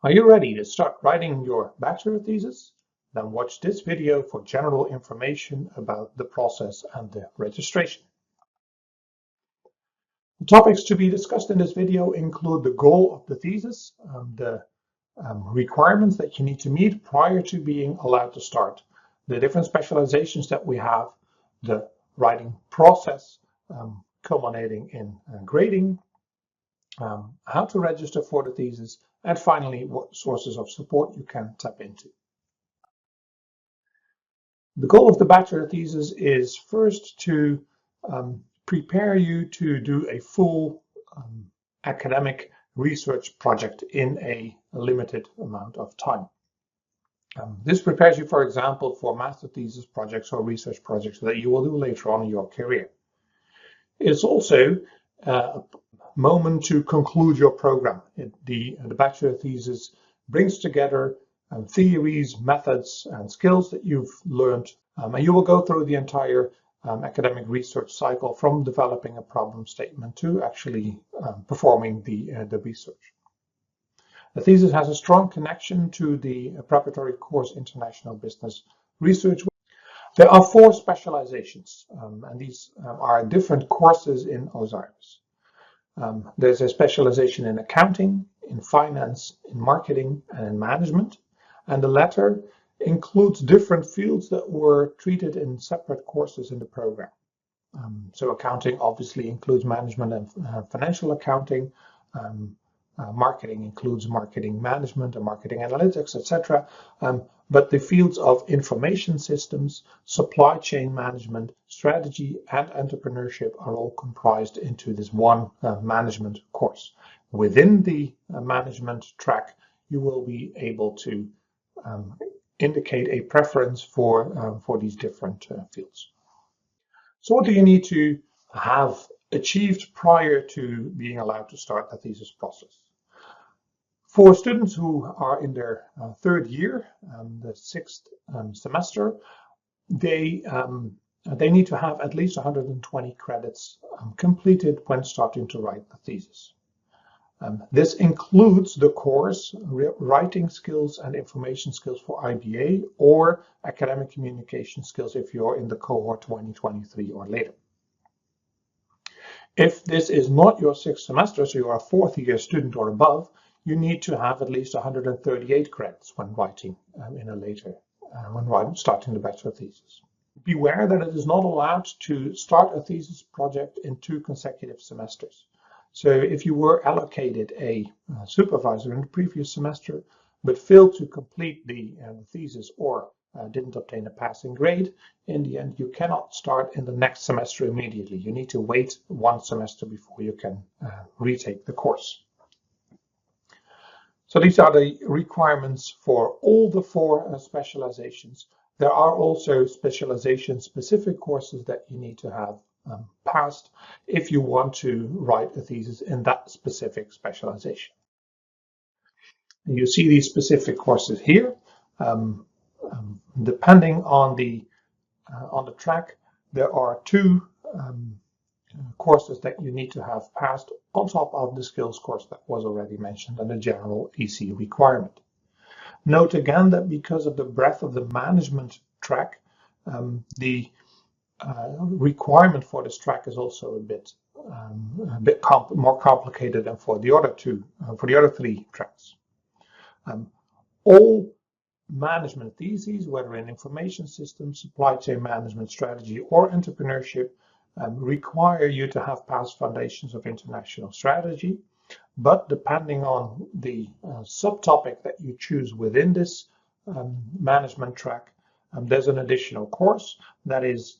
Are you ready to start writing your bachelor thesis? Then watch this video for general information about the process and the registration. The topics to be discussed in this video include the goal of the thesis, the requirements that you need to meet prior to being allowed to start, the different specializations that we have, the writing process culminating in grading, how to register for the thesis, and finally, what sources of support you can tap into. The goal of the bachelor thesis is first to prepare you to do a full academic research project in a limited amount of time. This prepares you, for example, for master thesis projects or research projects that you will do later on in your career. It's also a moment to conclude your program. The bachelor thesis brings together theories, methods, and skills that you've learned, and you will go through the entire academic research cycle from developing a problem statement to actually performing the research. The thesis has a strong connection to the preparatory course International Business Research. There are 4 specializations, and these are different courses in Osiris. There's a specialization in accounting, in finance, in marketing, and in management. And the latter includes different fields that were treated in separate courses in the program. So accounting obviously includes management and financial accounting. Marketing includes marketing management and marketing analytics, etc. But the fields of information systems, supply chain management, strategy, and entrepreneurship are all comprised into this one management course. Within the management track, you will be able to indicate a preference for these different fields. So what do you need to have achieved prior to being allowed to start the thesis process? For students who are in their 3rd year, the 6th semester, they need to have at least 120 credits completed when starting to write the thesis. This includes the course Writing Skills and Information Skills for IBA or Academic Communication Skills if you're in the cohort 2023 or later. If this is not your 6th semester, so you're a 4th year student or above, you need to have at least 138 credits when writing when starting the bachelor thesis. Beware that it is not allowed to start a thesis project in 2 consecutive semesters. So if you were allocated a supervisor in the previous semester, but failed to complete the thesis or didn't obtain a passing grade, in the end, you cannot start in the next semester immediately. You need to wait 1 semester before you can retake the course. So these are the requirements for all the 4 specializations. There are also specialization-specific courses that you need to have passed if you want to write a thesis in that specific specialization. And you see these specific courses here. Depending on the track, there are 2 courses that you need to have passed on top of the skills course that was already mentioned and the general EC requirement. Note again that because of the breadth of the management track, the requirement for this track is also a bit more complicated than for the other 3 tracks. All management theses, whether in information systems, supply chain management, strategy, or entrepreneurship, require you to have passed foundations of international strategy. But depending on the subtopic that you choose within this management track, there's an additional course that is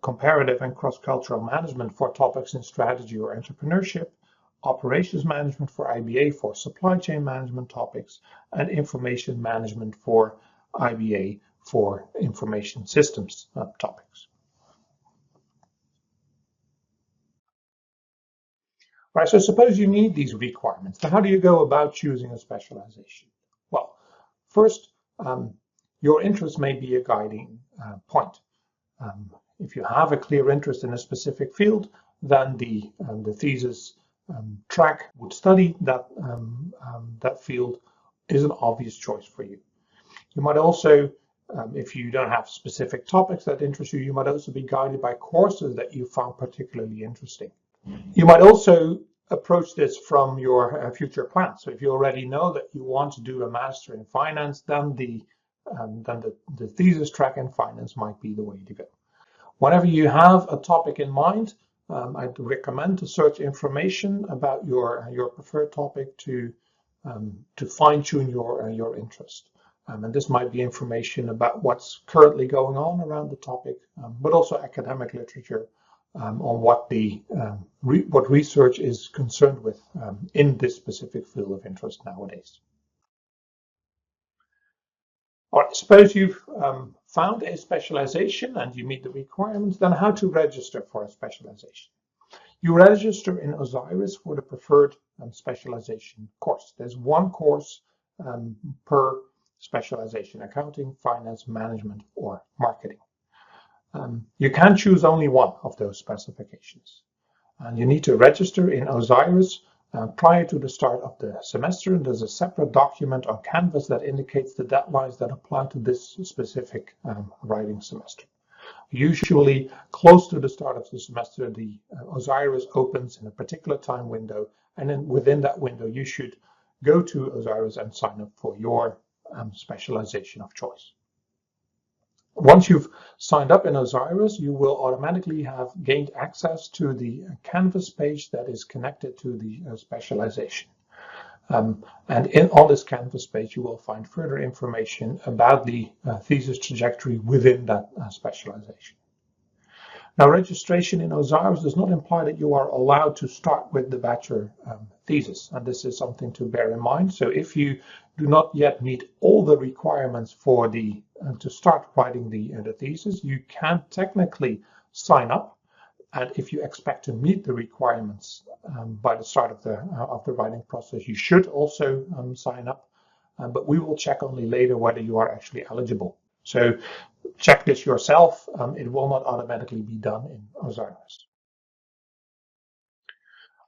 comparative and cross-cultural management for topics in strategy or entrepreneurship, operations management for IBA for supply chain management topics, and information management for IBA for information systems topics. Right, so suppose you need these requirements. So how do you go about choosing a specialization? Well, first, your interest may be a guiding point. If you have a clear interest in a specific field, then the thesis track would study that field is an obvious choice for you. You might also, if you don't have specific topics that interest you, you might also be guided by courses that you found particularly interesting. You might also approach this from your future plans. So if you already know that you want to do a master in finance, then the thesis track in finance might be the way to go. Whenever you have a topic in mind, I'd recommend to search information about your preferred topic to fine-tune your interest. And this might be information about what's currently going on around the topic, but also academic literature on what what research is concerned with in this specific field of interest nowadays. All right, suppose you've found a specialization and you meet the requirements, then how to register for a specialization. You register in Osiris for the preferred specialization course. There's one course per specialization: accounting, finance, management, or marketing. You can choose only one of those specifications. And you need to register in Osiris prior to the start of the semester. There's a separate document on Canvas that indicates the deadlines that apply to this specific writing semester. Usually close to the start of the semester, the Osiris opens in a particular time window, and then within that window you should go to Osiris and sign up for your specialization of choice. Once you've signed up in Osiris, you will automatically have gained access to the Canvas page that is connected to the specialization. And on this Canvas page, you will find further information about the thesis trajectory within that specialization. Now, registration in Osiris does not imply that you are allowed to start with the bachelor thesis, and this is something to bear in mind. So if you do not yet meet all the requirements for to start writing the thesis, you can technically sign up, and if you expect to meet the requirements by the start of the writing process, you should also sign up, but we will check only later whether you are actually eligible. So check this yourself. It will not automatically be done in Osiris.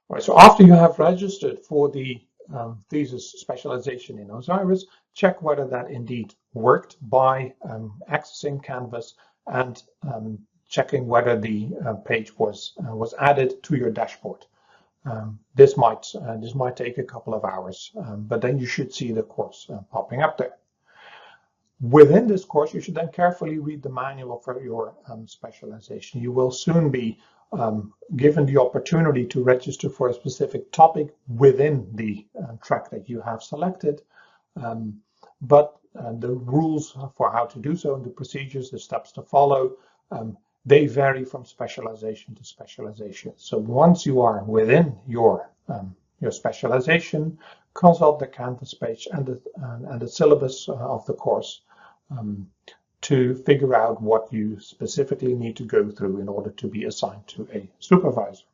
All right, so after you have registered for the thesis specialization in Osiris, check whether that indeed worked by accessing Canvas and checking whether the page was added to your dashboard. This might take a couple of hours, but then you should see the course popping up there. Within this course, you should then carefully read the manual for your specialization. You will soon be given the opportunity to register for a specific topic within the track that you have selected, but the rules for how to do so and the procedures, the steps to follow, they vary from specialization to specialization. So once you are within your specialization, consult the Canvas page and the syllabus of the course to figure out what you specifically need to go through in order to be assigned to a supervisor.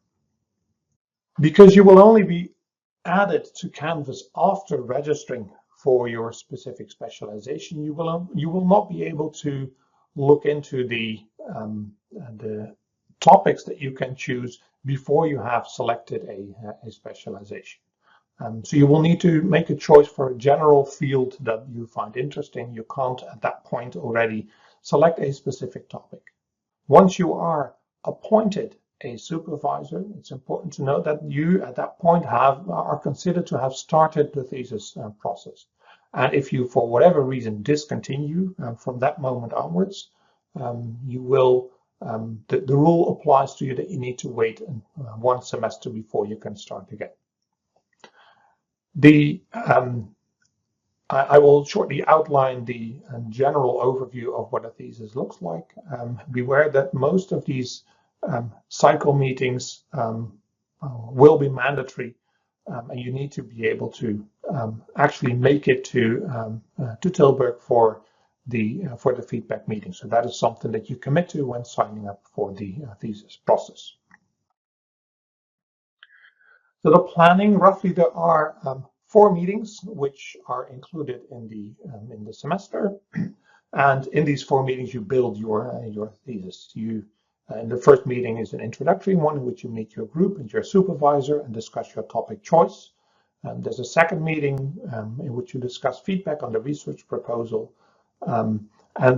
Because you will only be added to Canvas after registering for your specific specialization, you will not be able to look into the topics that you can choose before you have selected a specialization. So you will need to make a choice for a general field that you find interesting. You can't at that point already select a specific topic. Once you are appointed a supervisor, it's important to note that you at that point are considered to have started the thesis process. And if you, for whatever reason, discontinue from that moment onwards, you will the rule applies to you that you need to wait one semester before you can start again. I will shortly outline the general overview of what a thesis looks like. Beware that most of these cycle meetings will be mandatory, and you need to be able to actually make it to Tilburg for the feedback meeting. So that is something that you commit to when signing up for the thesis process. So the planning, roughly there are 4 meetings which are included in the semester, and in these 4 meetings you build your thesis. In the first meeting is an introductory one in which you meet your group and your supervisor and discuss your topic choice. There's a second meeting in which you discuss feedback on the research proposal, and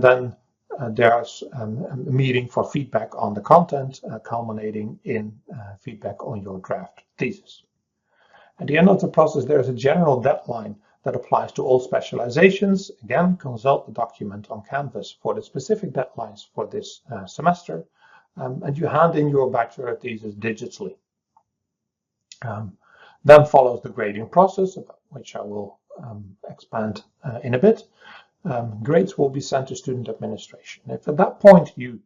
then there's a meeting for feedback on the content, culminating in feedback on your draft thesis. At the end of the process, there's a general deadline that applies to all specializations. Again, consult the document on Canvas for the specific deadlines for this semester, and you hand in your bachelor thesis digitally. Then follows the grading process, which I will expand in a bit. Grades will be sent to student administration. If at that point you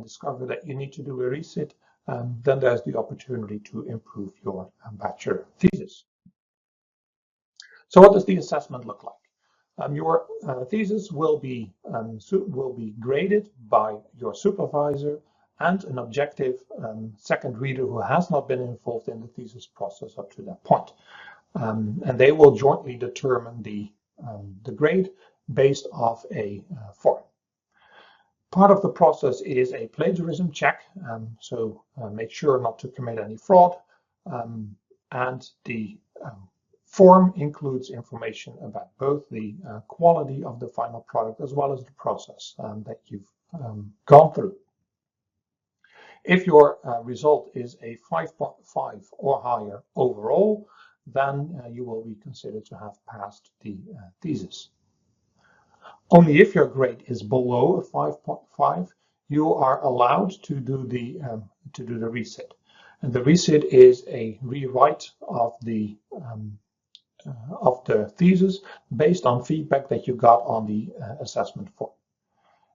discover that you need to do a resit, then there's the opportunity to improve your bachelor thesis. So what does the assessment look like? Your thesis will be graded by your supervisor and an objective second reader who has not been involved in the thesis process up to that point. And they will jointly determine the grade based off a form. Part of the process is a plagiarism check, so make sure not to commit any fraud, and the form includes information about both the quality of the final product as well as the process that you've gone through. If your result is a 5.5 or higher overall, then you will be considered to have passed the thesis. Only if your grade is below a 5.5, you are allowed to do the resit. And the resit is a rewrite of the thesis based on feedback that you got on the assessment form.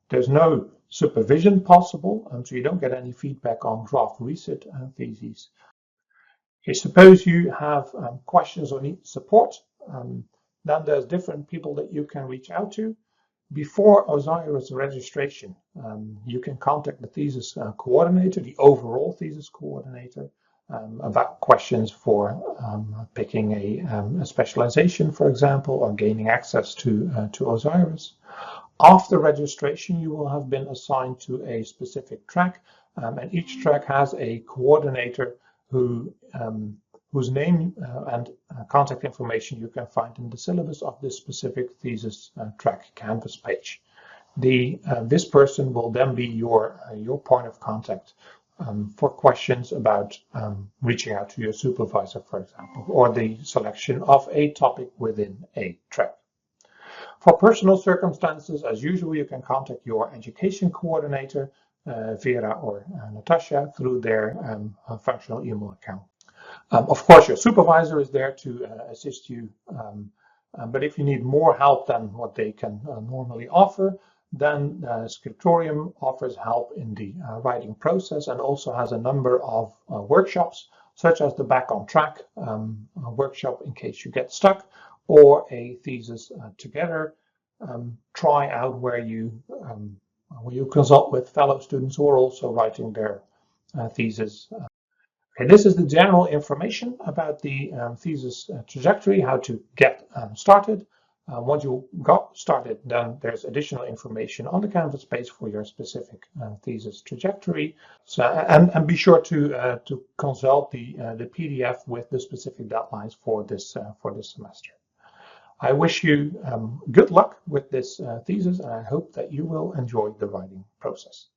There's no supervision possible, so you don't get any feedback on draft resit theses. Suppose you have questions or need support, then there's different people that you can reach out to. Before OSIRIS registration, you can contact the thesis coordinator, the overall thesis coordinator, about questions for picking a specialization, for example, or gaining access to OSIRIS. After registration, you will have been assigned to a specific track, and each track has a coordinator whose name and contact information you can find in the syllabus of this specific thesis track Canvas page. This person will then be your point of contact for questions about reaching out to your supervisor, for example, or the selection of a topic within a track. For personal circumstances, as usual, you can contact your education coordinator, Vera or Natasha, through their functional email account. Of course, your supervisor is there to assist you, but if you need more help than what they can normally offer, then Scriptorium offers help in the writing process and also has a number of workshops, such as the Back on Track workshop in case you get stuck, or a thesis together try out where you consult with fellow students who are also writing their thesis. Okay, this is the general information about the thesis trajectory, how to get started. Once you got started, then there's additional information on the Canvas page for your specific thesis trajectory. So, and be sure to consult the PDF with the specific deadlines for this semester. I wish you good luck with this thesis, and I hope that you will enjoy the writing process.